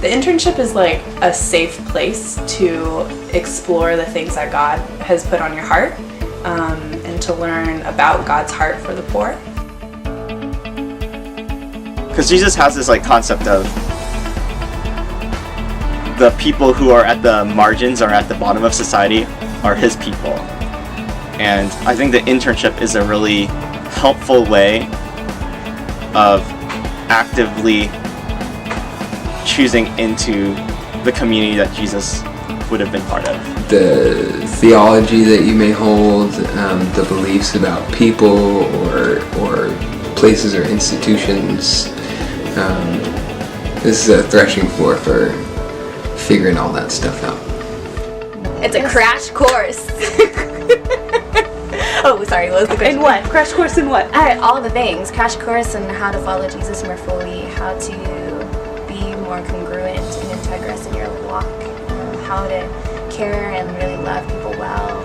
The internship is like a safe place to explore the things that God has put on your heart and to learn about God's heart for the poor. Because Jesus has this like concept of the people who are at the margins or at the bottom of society are his people. And I think the internship is a really helpful way of actively choosing into the community that Jesus would have been part of. The theology that you may hold, the beliefs about people or places or institutions, this is a threshing floor for figuring all that stuff out. It's a crash course. Oh, sorry, what was the question? In what? Crash course in what? All the things. Crash course on how to follow Jesus more fully, how to be more congruent and integrous in your walk, how to care and really love people well,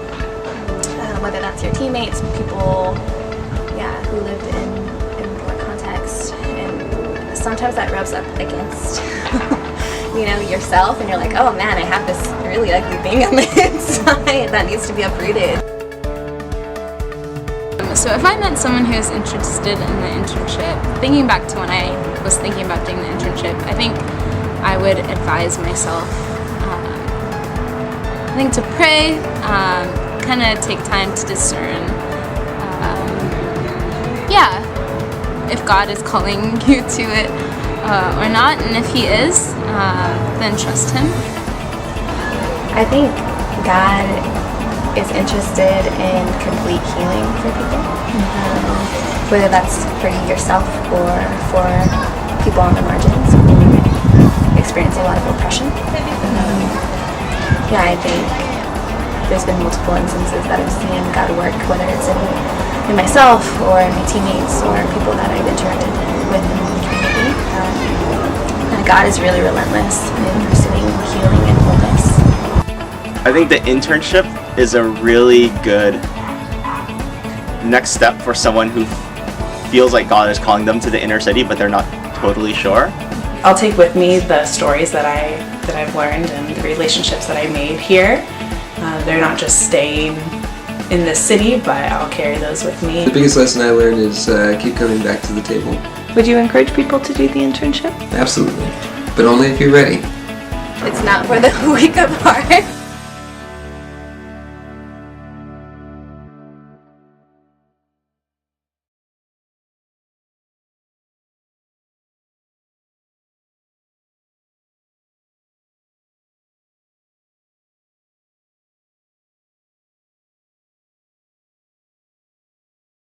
whether that's your teammates, people who lived in poor context, and sometimes that rubs up against yourself, and you're like, oh man, I have this really ugly thing on the inside that needs to be uprooted. So if I met someone who is interested in the internship, thinking back to when I was thinking about doing the internship, I think I would advise myself to pray, kind of take time to discern if God is calling you to it or not, and if he is, then trust him. I think God is interested in complete healing for people, whether that's for yourself or for people on the margins who experience a lot of oppression. I think there's been multiple instances that I've seen God work, whether it's in myself or in my teammates or people that I've interacted with in the community. And God is really relentless in pursuing healing and wholeness. I think the internship is a really good next step for someone who feels like God is calling them to the inner city, but they're not totally sure. I'll take with me the stories that I've learned and the relationships that I made here. They're not just staying in this city, but I'll carry those with me. The biggest lesson I learned is keep coming back to the table. Would you encourage people to do the internship? Absolutely, but only if you're ready. It's not for the weak of heart.